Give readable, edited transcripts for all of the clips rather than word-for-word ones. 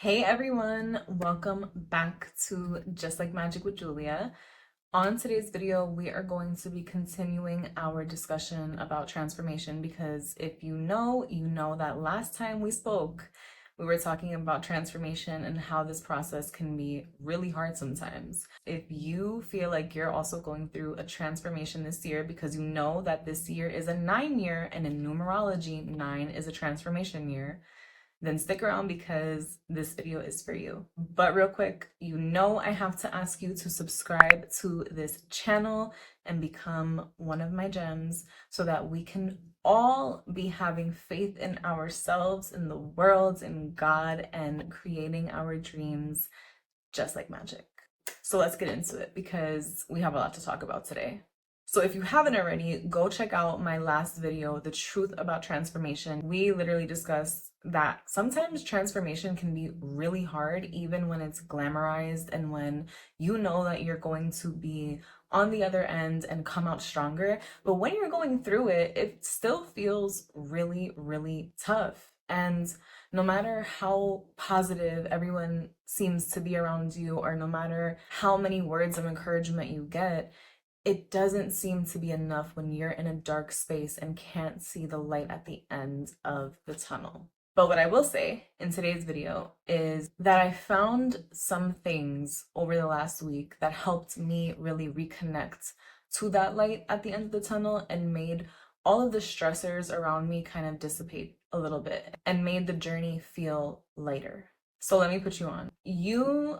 Hey everyone, welcome back to Just Like Magic with Julia. On today's video, we are going to be continuing our discussion about transformation because if you know that last time we spoke, we were talking about transformation and how this process can be really hard sometimes. If you feel like you're also going through a transformation this year because you know that this year is a 9 year and in numerology, 9 is a transformation year, then stick around because this video is for you. But real quick, I have to ask you to subscribe to this channel and become one of my gems so that we can all be having faith in ourselves, in the world, in God, and creating our dreams just like magic. So let's get into it because we have a lot to talk about today. So if you haven't already, go check out my last video, The Truth About Transformation. We literally discussed that sometimes transformation can be really hard, even when it's glamorized and when you know that you're going to be on the other end and come out stronger. But when you're going through it, it still feels really, really tough. And no matter how positive everyone seems to be around you, or no matter how many words of encouragement you get, it doesn't seem to be enough when you're in a dark space and can't see the light at the end of the tunnel. But what I will say in today's video is that I found some things over the last week that helped me really reconnect to that light at the end of the tunnel and made all of the stressors around me kind of dissipate a little bit and made the journey feel lighter. So let me put you on. You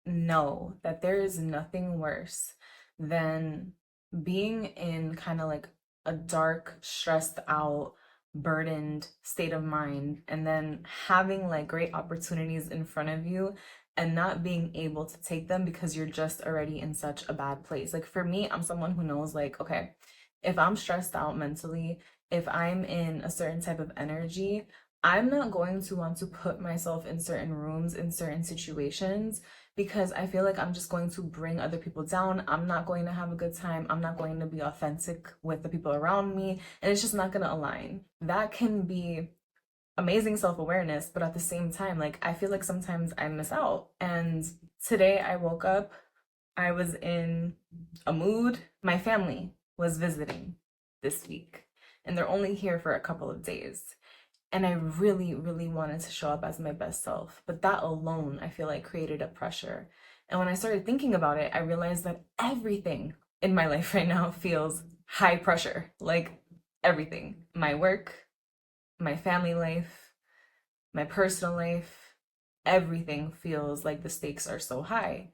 know that there is nothing worse than being in kind of like a dark, stressed out, burdened state of mind, and then having like great opportunities in front of you and not being able to take them because you're just already in such a bad place. Like for me, I'm someone who knows, like, okay, if I'm stressed out mentally, if I'm in a certain type of energy, I'm not going to want to put myself in certain rooms, in certain situations, because I feel like I'm just going to bring other people down. I'm not going to have a good time. I'm not going to be authentic with the people around me, and it's just not going to align. That can be amazing self-awareness, but at the same time, like I feel like sometimes I miss out. And today I woke up, I was in a mood. My family was visiting this week, and they're only here for a couple of days. And I really, really wanted to show up as my best self. But that alone, I feel like created a pressure. And when I started thinking about it, I realized that everything in my life right now feels high pressure. Like everything. My work, my family life, my personal life, everything feels like the stakes are so high.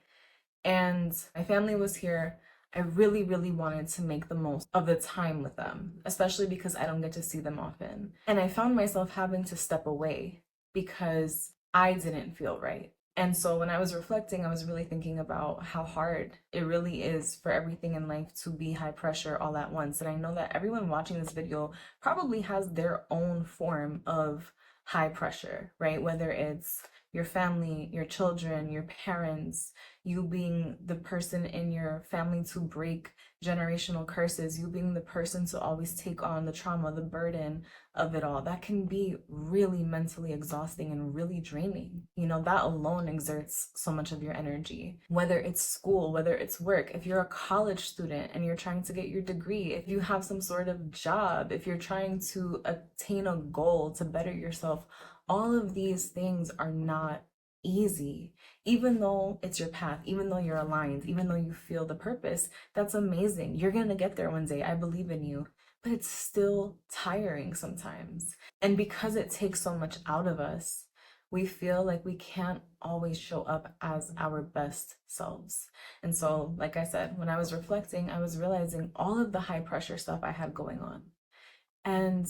And my family was here. I really, really wanted to make the most of the time with them, especially because I don't get to see them often. And I found myself having to step away because I didn't feel right. And so when I was reflecting, I was really thinking about how hard it really is for everything in life to be high pressure all at once. And I know that everyone watching this video probably has their own form of high pressure, right? Whether it's your family, your children, your parents, you being the person in your family to break generational curses, you being the person to always take on the trauma, the burden of it all. That can be really mentally exhausting and really draining. That alone exerts so much of your energy. Whether it's school, whether it's work, if you're a college student and you're trying to get your degree, if you have some sort of job, if you're trying to attain a goal to better yourself, all of these things are not easy. Even though it's your path, even though you're aligned, even though you feel the purpose, that's amazing. You're going to get there one day. I believe in you. But it's still tiring sometimes. And because it takes so much out of us, we feel like we can't always show up as our best selves. And so, like I said, when I was reflecting, I was realizing all of the high pressure stuff I had going on. And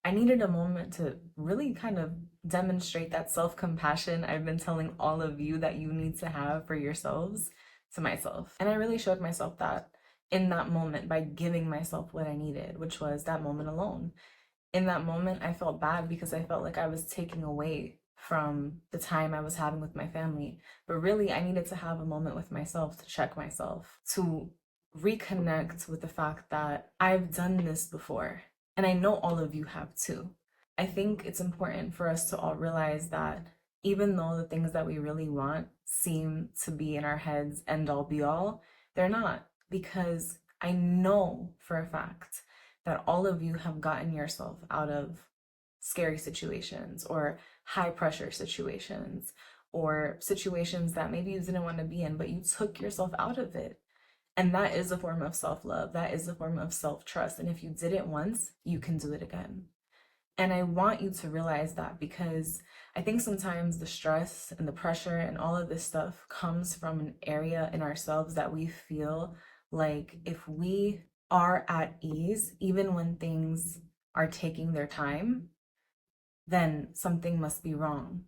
I needed a moment to really kind of demonstrate that self compassion I've been telling all of you that you need to have for yourselves to myself. And I really showed myself that in that moment by giving myself what I needed, which was that moment alone. In that moment, I felt bad because I felt like I was taking away from the time I was having with my family. But really, I needed to have a moment with myself to check myself, to reconnect with the fact that I've done this before. And I know all of you have too. I think it's important for us to all realize that Even though the things that we really want seem to be in our heads end all be all, they're not. Because I know for a fact that all of you have gotten yourself out of scary situations or high pressure situations or situations that maybe you didn't want to be in, but you took yourself out of it. And that is a form of self love. That is a form of self trust. And if you did it once, you can do it again. And I want you to realize that because I think sometimes the stress and the pressure and all of this stuff comes from an area in ourselves that we feel like if we are at ease, even when things are taking their time, then something must be wrong.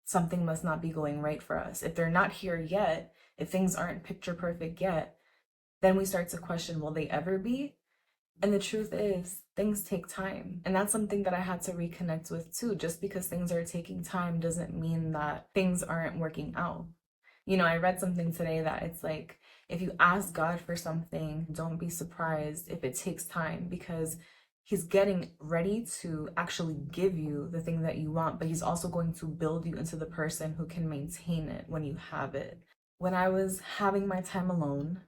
Something must not be going right for us. If they're not here yet, if things aren't picture perfect yet, then we start to question, will they ever be? And the truth is, things take time. And that's something that I had to reconnect with too. Just because things are taking time doesn't mean that things aren't working out. You know, I read something today that it's like, if you ask God for something, don't be surprised if it takes time because He's getting ready to actually give you the thing that you want, but He's also going to build you into the person who can maintain it when you have it. When I was having my time alone,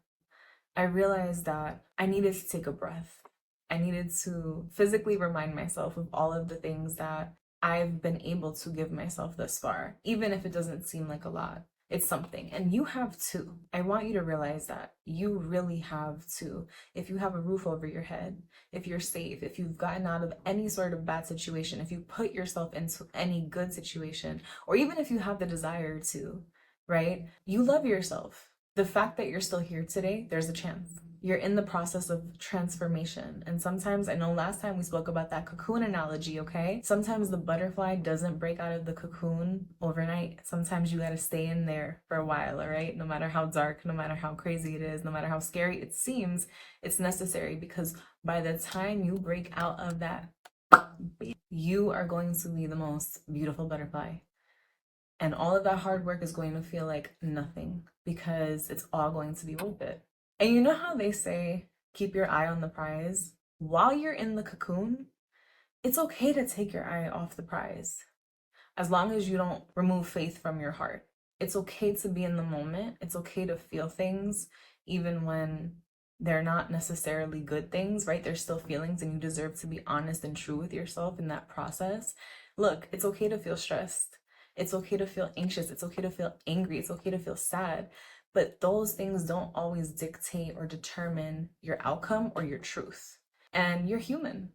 I realized that I needed to take a breath. I needed to physically remind myself of all of the things that I've been able to give myself thus far, even if it doesn't seem like a lot. It's something. And you have too. I want you to realize that you really have too. If you have a roof over your head, if you're safe, if you've gotten out of any sort of bad situation, if you put yourself into any good situation, or even if you have the desire to, right? You love yourself. The fact that you're still here today, there's a chance. You're in the process of transformation. And sometimes, I know last time we spoke about that cocoon analogy, okay? Sometimes the butterfly doesn't break out of the cocoon overnight. Sometimes you gotta stay in there for a while, all right? No matter how dark, no matter how crazy it is, no matter how scary it seems, it's necessary because by the time you break out of that, you are going to be the most beautiful butterfly. And all of that hard work is going to feel like nothing because it's all going to be worth it. And you know how they say, keep your eye on the prize? While you're in the cocoon, it's okay to take your eye off the prize as long as you don't remove faith from your heart. It's okay to be in the moment. It's okay to feel things even when they're not necessarily good things, right? They're still feelings and you deserve to be honest and true with yourself in that process. Look, it's okay to feel stressed. It's okay to feel anxious. It's okay to feel angry. It's okay to feel sad. But those things don't always dictate or determine your outcome or your truth. And you're human.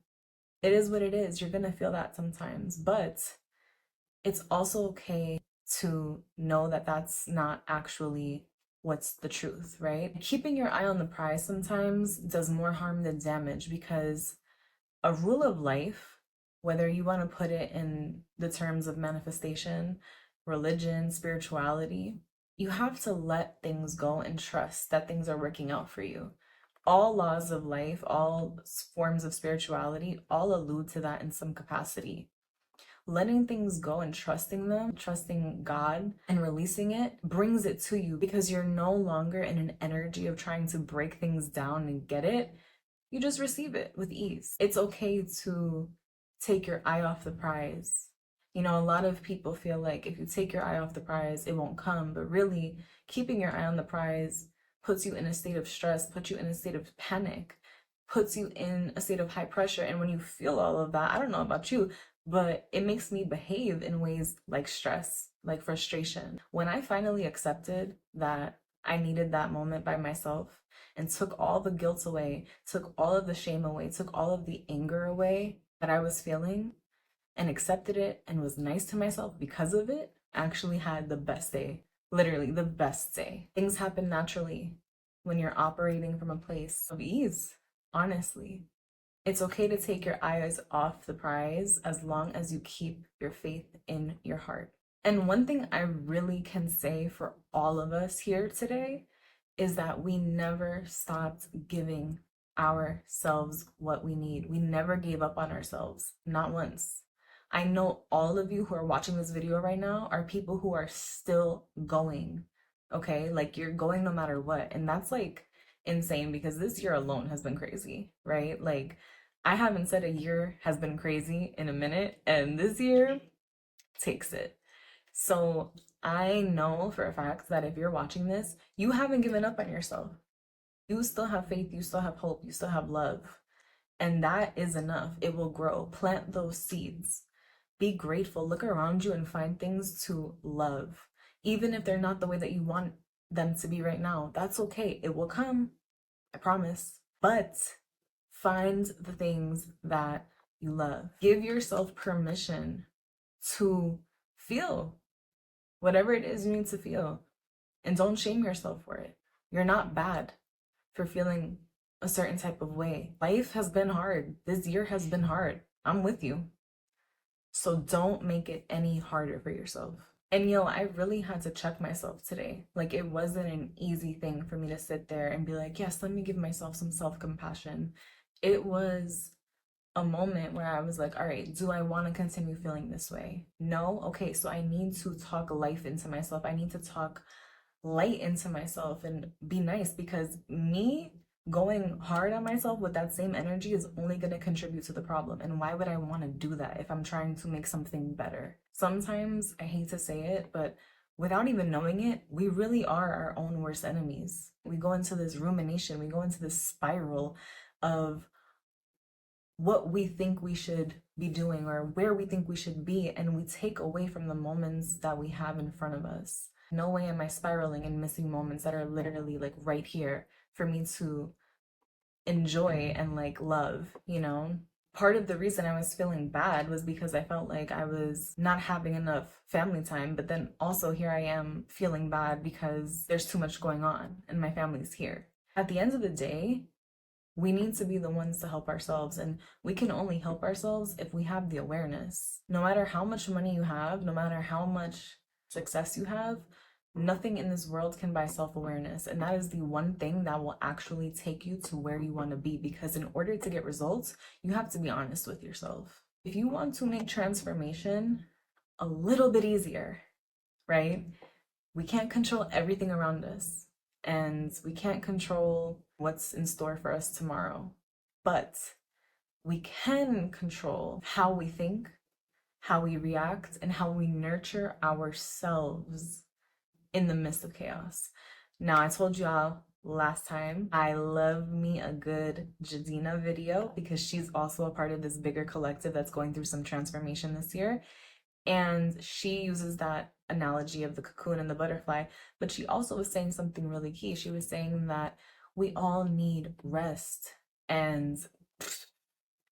It is what it is. You're going to feel that sometimes. But it's also okay to know that that's not actually what's the truth, right? Keeping your eye on the prize sometimes does more harm than damage because a rule of life, whether you want to put it in the terms of manifestation, religion, spirituality, you have to let things go and trust that things are working out for you. All laws of life, all forms of spirituality, all allude to that in some capacity. Letting things go and trusting them, trusting God and releasing it brings it to you because you're no longer in an energy of trying to break things down and get it. You just receive it with ease. It's okay to take your eye off the prize. You know, a lot of people feel like if you take your eye off the prize, it won't come. But really, keeping your eye on the prize puts you in a state of stress, puts you in a state of panic, puts you in a state of high pressure. And when you feel all of that, I don't know about you, but it makes me behave in ways like stress, like frustration. When I finally accepted that I needed that moment by myself and took all the guilt away, took all of the shame away, took all of the anger away that I was feeling, and accepted it and was nice to myself because of it, I actually had the best day. Literally, the best day. Things happen naturally when you're operating from a place of ease, honestly. It's okay to take your eyes off the prize as long as you keep your faith in your heart. And one thing I really can say for all of us here today is that we never stopped giving ourselves what we need. We never gave up on ourselves, not once. I know all of you who are watching this video right now are people who are still going, okay? Like you're going no matter what. And that's like insane because this year alone has been crazy, right? Like I haven't said a year has been crazy in a minute, and this year takes it. So I know for a fact that if you're watching this, you haven't given up on yourself. You still have faith, you still have hope, you still have love. And that is enough. It will grow. Plant those seeds. Be grateful. Look around you and find things to love. Even if they're not the way that you want them to be right now, that's okay. It will come. I promise. But find the things that you love. Give yourself permission to feel whatever it is you need to feel. And don't shame yourself for it. You're not bad for feeling a certain type of way. Life has been hard. This year has been hard. I'm with you. So don't make it any harder for yourself. And I really had to check myself today. Like, it wasn't an easy thing for me to sit there and be like, yes, let me give myself some self compassion. It was a moment where I was like, all right, do I want to continue feeling this way? No? Okay, so I need to talk life into myself. I need to talk light into myself and be nice, because me going hard on myself with that same energy is only going to contribute to the problem. And why would I want to do that if I'm trying to make something better? Sometimes, I hate to say it, but without even knowing it, we really are our own worst enemies. We go into this rumination, we go into this spiral of what we think we should be doing or where we think we should be, and we take away from the moments that we have in front of us. No way am I spiraling and missing moments that are literally like right here for me to enjoy and like love. Part of the reason I was feeling bad was because I felt like I was not having enough family time, but then also here I am feeling bad because there's too much going on and my family's here. At the end of the day, we need to be the ones to help ourselves, and we can only help ourselves if we have the awareness. No matter how much money you have, no matter how much success you have, nothing in this world can buy self-awareness, and that is the one thing that will actually take you to where you want to be, because in order to get results, you have to be honest with yourself. If you want to make transformation a little bit easier, right? We can't control everything around us, and we can't control what's in store for us tomorrow, but we can control how we think, how we react, and how we nurture ourselves in the midst of chaos. Now, I told y'all last time, I love me a good Jadina video because she's also a part of this bigger collective that's going through some transformation this year. And she uses that analogy of the cocoon and the butterfly, but she also was saying something really key. She was saying that we all need rest. And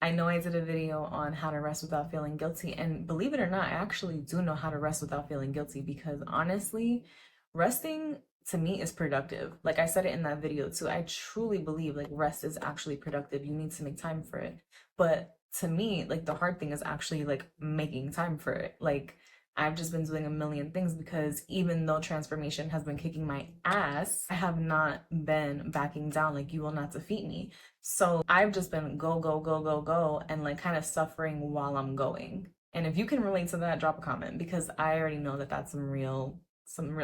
I know I did a video on how to rest without feeling guilty. And believe it or not, I actually do know how to rest without feeling guilty, because honestly, resting to me is productive. Like I said it in that video too. I truly believe like rest is actually productive. You need to make time for it. But to me, like the hard thing is actually like making time for it. Like I've just been doing a million things, because even though transformation has been kicking my ass, I have not been backing down. Like, you will not defeat me. So I've just been go, go, go, go, go, and like kind of suffering while I'm going. And if you can relate to that, drop a comment, because I already know that that's some real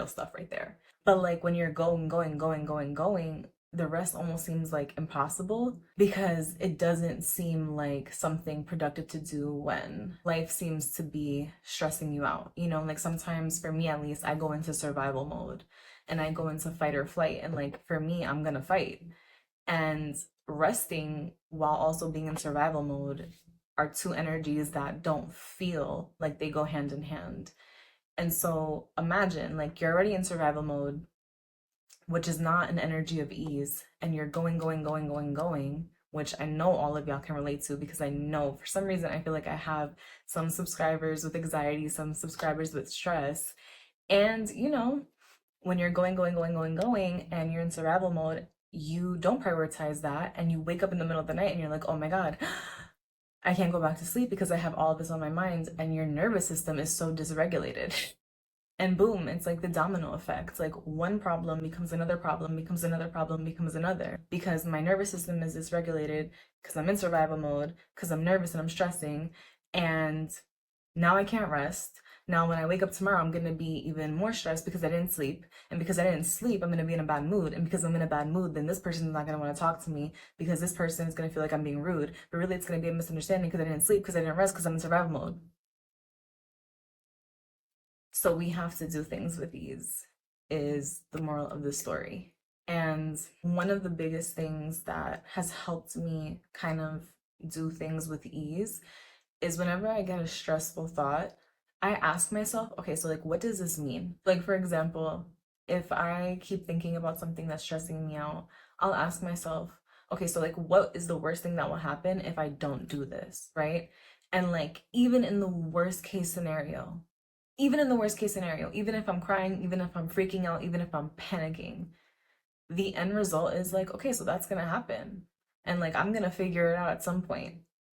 stuff right there. But like when you're going, going, going, going, going, the rest almost seems like impossible, because it doesn't seem like something productive to do when life seems to be stressing you out. Like sometimes, for me at least, I go into survival mode and I go into fight or flight. And like for me, I'm gonna fight. And resting while also being in survival mode are two energies that don't feel like they go hand in hand. And so imagine like you're already in survival mode, which is not an energy of ease, and you're going, going, going, going, going, which I know all of y'all can relate to, because I know for some reason I feel like I have some subscribers with anxiety, some subscribers with stress. And when you're going, going, going, going, going, and you're in survival mode, you don't prioritize that, and you wake up in the middle of the night and you're like, oh my God, I can't go back to sleep because I have all of this on my mind, and your nervous system is so dysregulated. And boom, it's like the domino effect. Like one problem becomes another problem, becomes another problem, becomes another. Because my nervous system is dysregulated, because I'm in survival mode, because I'm nervous and I'm stressing. And now I can't rest. Now, when I wake up tomorrow, I'm going to be even more stressed because I didn't sleep. And because I didn't sleep, I'm going to be in a bad mood. And because I'm in a bad mood, then this person is not going to want to talk to me, because this person is going to feel like I'm being rude. But really, it's going to be a misunderstanding because I didn't sleep, because I didn't rest, because I'm in survival mode. So we have to do things with ease, is the moral of the story. And one of the biggest things that has helped me kind of do things with ease is whenever I get a stressful thought, I ask myself, okay, so like, what does this mean? Like, for example, if I keep thinking about something that's stressing me out, I'll ask myself, okay, so like, what is the worst thing that will happen if I don't do this, right? And like, even in the worst case scenario, even in the worst case scenario, even if I'm crying, even if I'm freaking out, even if I'm panicking, the end result is like, okay, so that's gonna happen. And like I'm gonna figure it out at some point.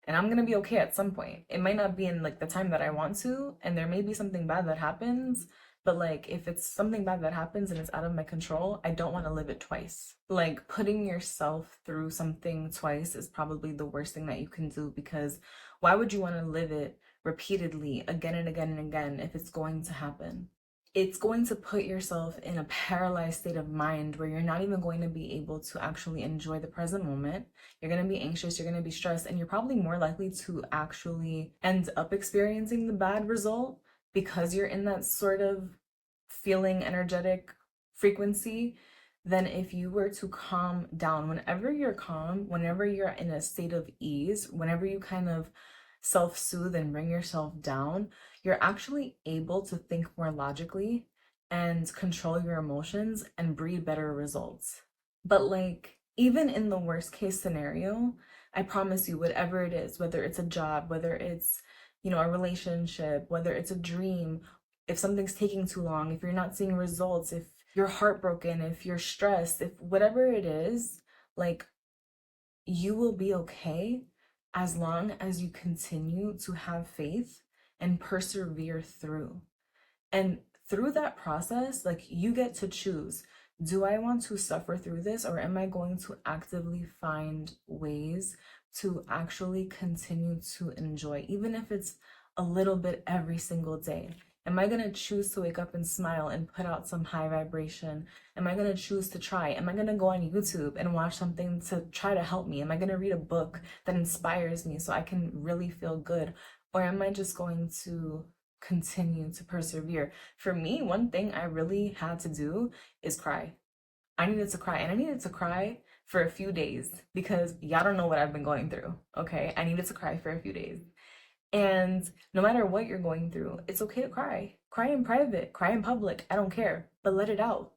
And I'm gonna be okay at some point. It might not be in like the time that I want to, and there may be something bad that happens, but like if it's something bad that happens and it's out of my control, I don't want to live it twice. Like putting yourself through something twice is probably the worst thing that you can do, because why would you want to live it repeatedly again and again and again if it's going to happen? It's going to put yourself in a paralyzed state of mind where you're not even going to be able to actually enjoy the present moment. You're going to be anxious, you're going to be stressed, and you're probably more likely to actually end up experiencing the bad result because you're in that sort of feeling energetic frequency than if you were to calm down. Whenever you're calm, whenever you're in a state of ease, whenever you kind of self-soothe and bring yourself down, you're actually able to think more logically and control your emotions and breed better results. But like, even in the worst case scenario, I promise you, whatever it is, whether it's a job, whether it's, a relationship, whether it's a dream, if something's taking too long, if you're not seeing results, if you're heartbroken, if you're stressed, if whatever it is, like you will be okay as long as you continue to have faith and persevere through. And through that process, like you get to choose, do I want to suffer through this, or am I going to actively find ways to actually continue to enjoy, even if it's a little bit every single day? Am I going to choose to wake up and smile and put out some high vibration? Am I going to choose to try? Am I going to go on YouTube and watch something to try to help me? Am I going to read a book that inspires me so I can really feel good? Or am I just going to continue to persevere? For me, one thing I really had to do is cry. I needed to cry, and I needed to cry for a few days because y'all don't know what I've been going through. Okay, I needed to cry for a few days. And no matter what you're going through, it's okay to cry. Cry in private, cry in public, I don't care, but let it out.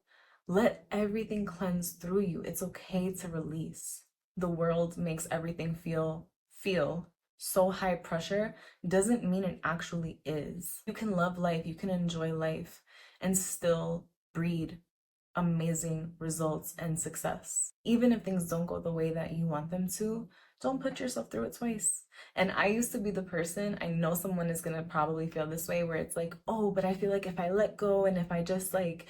Let everything cleanse through you. It's okay to release. The world makes everything feel so high pressure doesn't mean it actually is. You can love life, you can enjoy life, and still breed amazing results and success. Even if things don't go the way that you want them to, don't put yourself through it twice. And I used to be the person, I know someone is gonna probably feel this way, where it's like, oh, but I feel like if I let go and if I just like,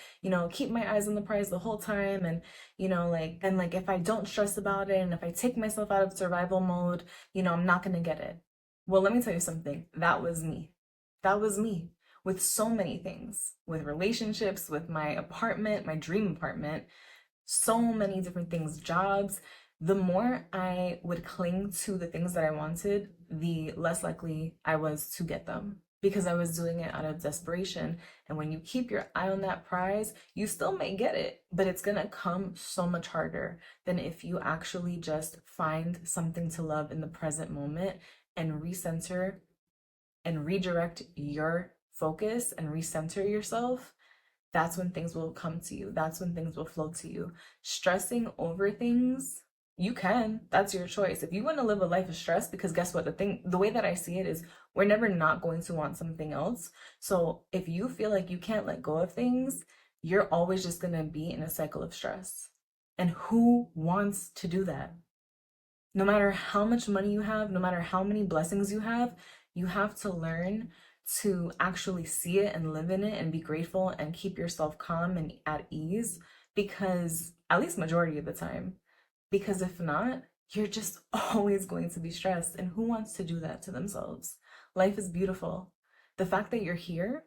keep my eyes on the prize the whole time, and and like if I don't stress about it and if I take myself out of survival mode, I'm not gonna get it. Well, let me tell you something. That was me. That was me with so many things, with relationships, with my apartment, my dream apartment, so many different things, jobs. The more I would cling to the things that I wanted, the less likely I was to get them because I was doing it out of desperation. And when you keep your eye on that prize, you still may get it, but it's gonna come so much harder than if you actually just find something to love in the present moment and recenter and redirect your focus and recenter yourself. That's when things will come to you. That's when things will flow to you. Stressing over things, you can. That's your choice. If you want to live a life of stress, because guess what? The way that I see it is we're never not going to want something else. So if you feel like you can't let go of things, you're always just going to be in a cycle of stress. And who wants to do that? No matter how much money you have, no matter how many blessings you have to learn to actually see it and live in it and be grateful and keep yourself calm and at ease, because at least majority of the time, because if not, you're just always going to be stressed. And who wants to do that to themselves? Life is beautiful. The fact that you're here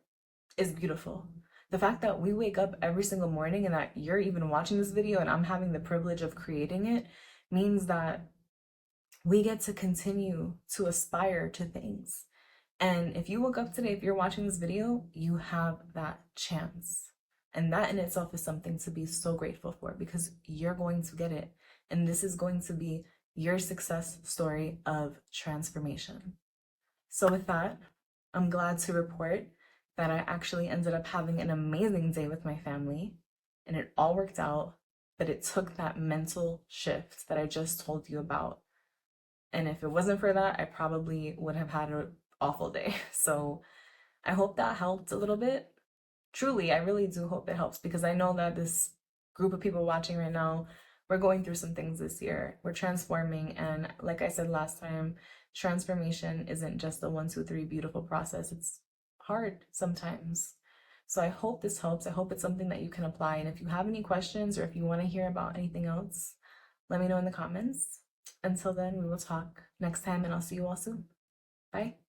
is beautiful. The fact that we wake up every single morning and that you're even watching this video and I'm having the privilege of creating it means that we get to continue to aspire to things. And if you woke up today, if you're watching this video, you have that chance. And that in itself is something to be so grateful for, because you're going to get it. And this is going to be your success story of transformation. So with that, I'm glad to report that I actually ended up having an amazing day with my family, and it all worked out, but it took that mental shift that I just told you about. And if it wasn't for that, I probably would have had an awful day. So I hope that helped a little bit. Truly, I really do hope it helps, because I know that this group of people watching right now, we're going through some things this year. We're transforming. And like I said last time, transformation isn't just a 1, 2, 3 beautiful process. It's hard sometimes. So I hope this helps. I hope it's something that you can apply. And if you have any questions, or if you want to hear about anything else, let me know in the comments. Until then, we will talk next time, and I'll see you all soon. Bye.